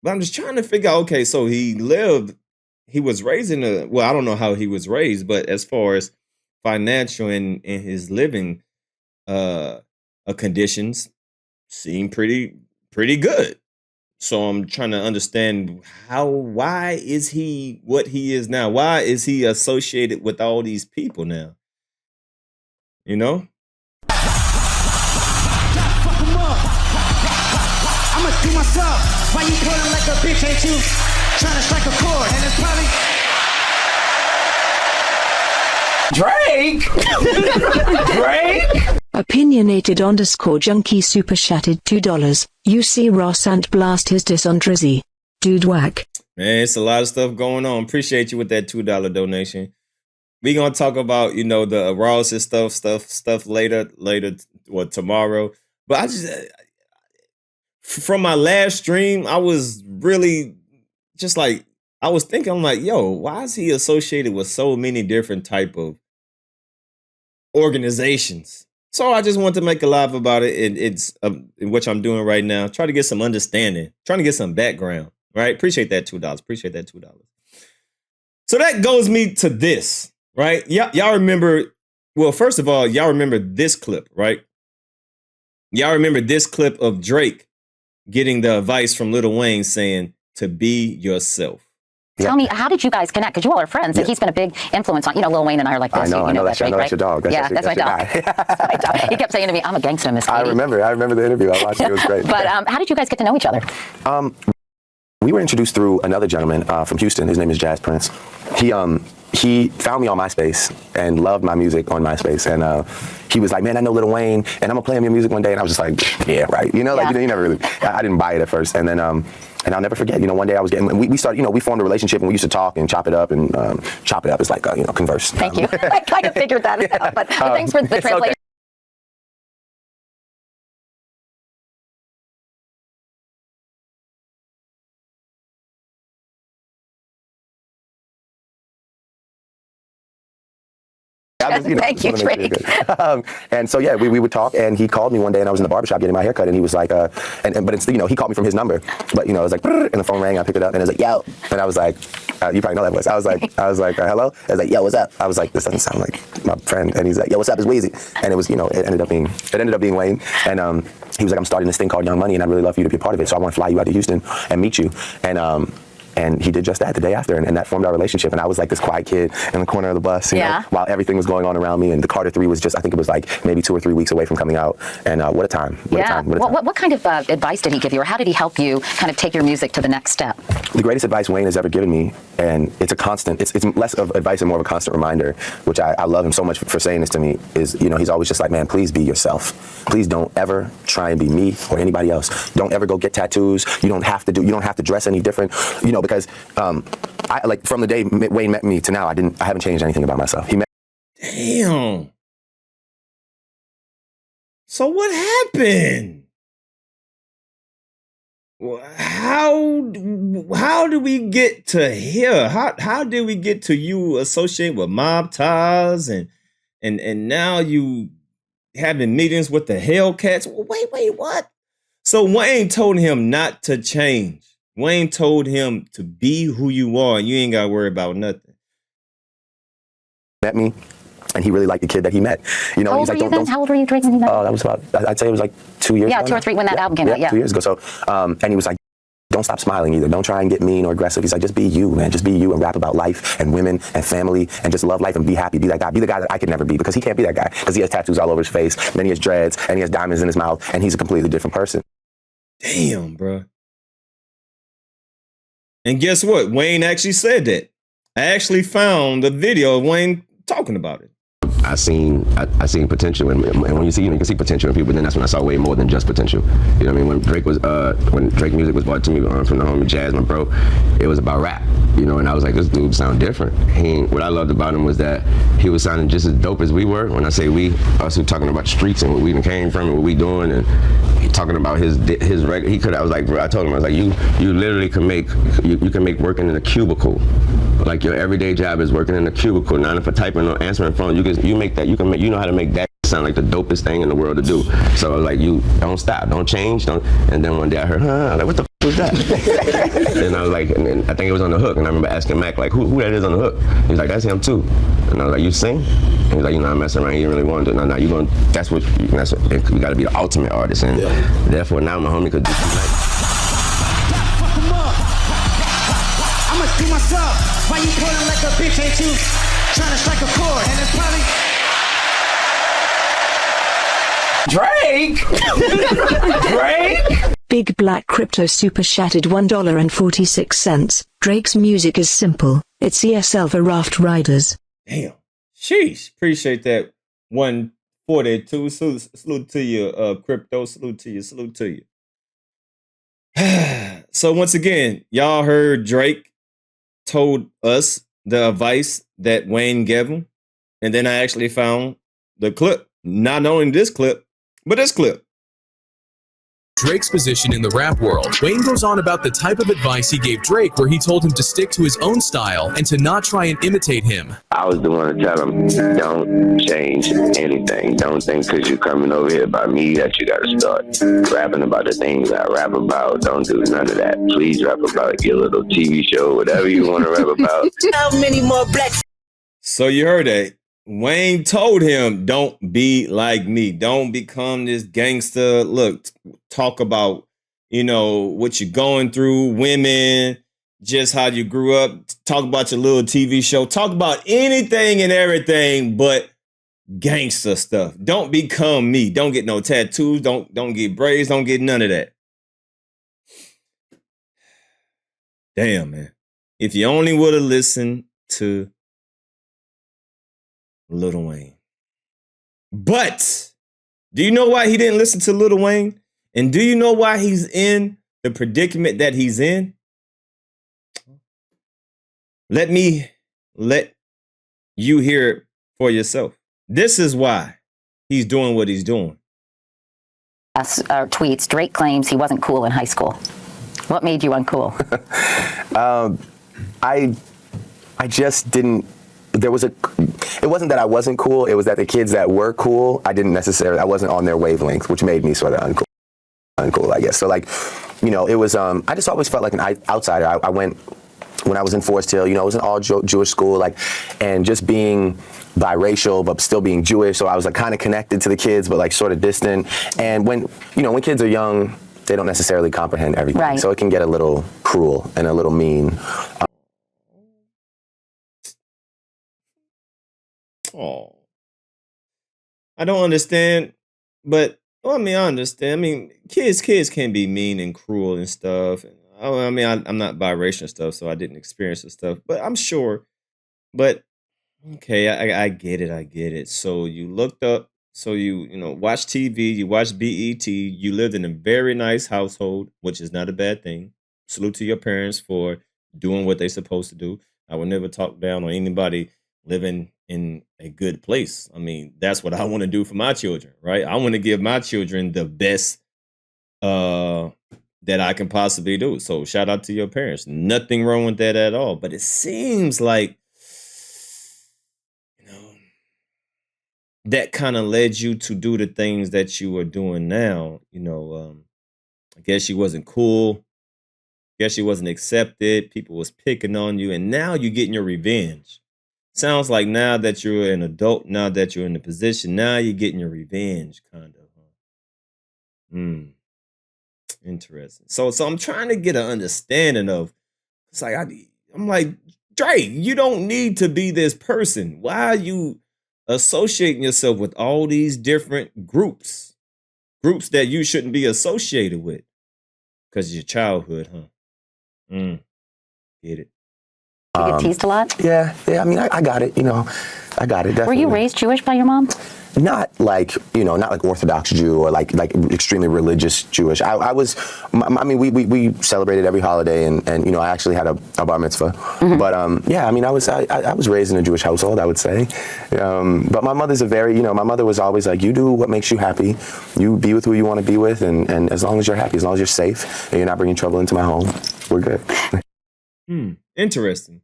But I'm just trying to figure out, okay, so he was raised in I don't know how he was raised, but as far as financial and his living uh conditions seem pretty good. So I'm trying to understand why is he what he is now? Why is he associated with all these people now? You know? I'ma do myself. Why you pulling like a bitch? Ain't you trying to strike a chord? And it's probably Drake. Opinionated_junkie super chatted $2. You see Ross and blast his diss on Drizzy. Dude whack. Man, it's a lot of stuff going on. Appreciate you with that $2 donation. We gonna talk about, the Ross's stuff later, or tomorrow. But I just from my last stream, I was really just like, I was thinking, I'm like, yo, why is he associated with so many different type of organizations? So I just want to make a live about it, and it's which I'm doing right now. Try to get some understanding, trying to get some background. Right? Appreciate that $2. Appreciate that $2. So that goes me to this, right? Y'all remember? Well, first of all, y'all remember this clip, right? Y'all remember this clip of Drake getting the advice from Lil Wayne saying to be yourself. Tell me, how did you guys connect? Because you all are friends, and he's been a big influence on, Lil Wayne and I are like this. I know that's your dog. That's my dog. That's my dog. He kept saying to me, I'm a gangster, Miss Katie. I remember the interview. I watched it. It was great. But how did you guys get to know each other? We were introduced through another gentleman from Houston. His name is Jazz Prince. He found me on MySpace and loved my music on MySpace. And he was like, man, I know Lil Wayne, and I'm going to play him your music one day. And I was just like, yeah, right. You never really, I didn't buy it at first. And then, and I'll never forget, one day I was getting, we started, we formed a relationship, and we used to talk and chop it up, and chop it up is like, converse. Thank you. I kind of figured that out, but thanks for the translation. Okay. Thank you, Drake. And so yeah, we would talk, and he called me one day, and I was in the barbershop getting my haircut, and he was like, but it's, he called me from his number, but it was like, and the phone rang, I picked it up, and it was like, yo, and I was like, you probably know that voice. I was like, hello. I was like, yo, what's up? I was like, this doesn't sound like my friend, and he's like, yo, what's up? It's Weezy, and it was, it ended up being Wayne, and he was like, I'm starting this thing called Young Money, and I'd really love for you to be a part of it, so I want to fly you out to Houston and meet you, and he did just that the day after, and that formed our relationship. And I was like this quiet kid in the corner of the bus, you know, while everything was going on around me. And the Carter 3 was just, I think it was like maybe 2 or 3 weeks away from coming out. And what a time. What a time. What kind of advice did he give you, or how did he help you kind of take your music to the next step? The greatest advice Wayne has ever given me, and it's a constant, it's less of advice and more of a constant reminder, which I love him so much for saying this to me, is, he's always just like, man, please be yourself. Please don't ever try and be me or anybody else. Don't ever go get tattoos. You don't have to dress any different, because I like from the day Wayne met me to now, I haven't changed anything about myself. Damn. So what happened? How do we get to here? How did we get to you associating with mob ties and now you having meetings with the Hellcats? Wait, what? So Wayne told him not to change. Wayne told him to be who you are, and you ain't got to worry about nothing. Met me, and he really liked the kid that he met. How old were you then? How old were you, Drake, when you met? Oh, that was about, I'd say it was like 2 years ago. Yeah, 2 or 3 when that album came out, 2 years ago. So, and he was like, don't stop smiling either. Don't try and get mean or aggressive. He's like, just be you, man. Just be you and rap about life and women and family and just love life and be happy. Be that guy. Be the guy that I could never be, because he can't be that guy, because he has tattoos all over his face, then he has dreads, and he has diamonds in his mouth, and he's a completely different person. Damn, bro. And guess what? Wayne actually said that. I actually found the video of Wayne talking about it. I seen potential, and when you can see potential in people. Then that's when I saw way more than just potential. You know what I mean? When Drake music was brought to me from the homie Jazz, my bro, it was about rap. And I was like, this dude sound different. What I loved about him was that he was sounding just as dope as we were. When I say we, us who talking about the streets and what we came from and what we doing, and he talking about his record. I was like, bro, I told him, I was like, you literally can make working in a cubicle. Like your everyday job is working in a cubicle, not for typing or answering phone. You know how to make that sounded like the dopest thing in the world to do. So I was like, you don't stop, don't change, don't. And then one day I heard, huh? Like, what the was that? And I was like, and then I think it was on the hook. And I remember asking Mac, like, who that is on the hook? He was like, that's him too. And I was like, you sing? And he was like, I'm messing around. You didn't really want to do it. No, you going. That's what. You got to be the ultimate artist, and therefore now my homie could do something like. Fuck 'em up. I'ma do myself. Why you pulling like a bitch? Ain't you trying to strike a chord? And it's probably. Drake! Big Black Crypto Super Shattered $1.46. Drake's music is simple. It's ESL for Raft Riders. Damn. Sheesh. Appreciate that. 142. Salute to you, Crypto. Salute to you. So once again, y'all heard Drake told us the advice that Wayne gave him. And then I actually found the clip. Not only this clip, but this clip. Drake's position in the rap world. Wayne goes on about the type of advice he gave Drake, where he told him to stick to his own style and to not try and imitate him. I was the one to tell him, don't change anything. Don't think because you're coming over here by me that you got to start rapping about the things I rap about. Don't do none of that. Please rap about your little TV show, whatever you want to rap about. How many more black? So you heard that. Wayne told him, don't be like me. Don't become this gangster. Look, talk about, what you're going through, women, just how you grew up. Talk about your little TV show. Talk about anything and everything but gangster stuff. Don't become me. Don't get no tattoos. Don't get braids. Don't get none of that. Damn, man. If you only would have listened to Lil Wayne. But do you know why he didn't listen to Lil Wayne? And do you know why he's in the predicament that he's in? Let you hear it for yourself. This is why he's doing what he's doing. Our tweets, Drake claims he wasn't cool in high school. What made you uncool? I just didn't. It wasn't that I wasn't cool. It was that the kids that were cool, I wasn't on their wavelength, which made me sort of uncool, I guess. So it was, I just always felt like an outsider. I went, when I was in Forest Hill, it was an all Jewish school, and just being biracial, but still being Jewish. So I was kind of connected to the kids, but sort of distant. And when kids are young, they don't necessarily comprehend everything. Right. So it can get a little cruel and a little mean. Oh, I don't understand, but I understand. Kids can be mean and cruel and stuff. I'm not biracial and stuff, so I didn't experience the stuff, but I'm sure. But okay, I get it. So you looked up, so you watch TV, you watch BET, you lived in a very nice household, which is not a bad thing. Salute to your parents for doing what they're supposed to do. I would never talk down on anybody living in a good place. That's what I want to do for my children, right? I want to give my children the best that I can possibly do. So shout out to your parents. Nothing wrong with that at all. But it seems like, that kind of led you to do the things that you are doing now. I guess you wasn't cool. Guess you wasn't accepted. People was picking on you. And now you're getting your revenge. Sounds like now that you're an adult, now that you're in the position, now you're getting your revenge, kind of. Interesting. So I'm trying to get an understanding of. It's like I'm like, Drake, you don't need to be this person. Why are you associating yourself with all these different groups that you shouldn't be associated with? Because of your childhood, huh? Get it. You get teased a lot? Yeah. I got it. I got it. Definitely. Were you raised Jewish by your mom? Not like Orthodox Jew or like extremely religious Jewish. I was, we celebrated every holiday and I actually had a bar mitzvah. Mm-hmm. But I was raised in a Jewish household, I would say. But my mother's my mother was always like, you do what makes you happy. You be with who you want to be with. And as long as you're happy, as long as you're safe and you're not bringing trouble into my home, we're good. Interesting.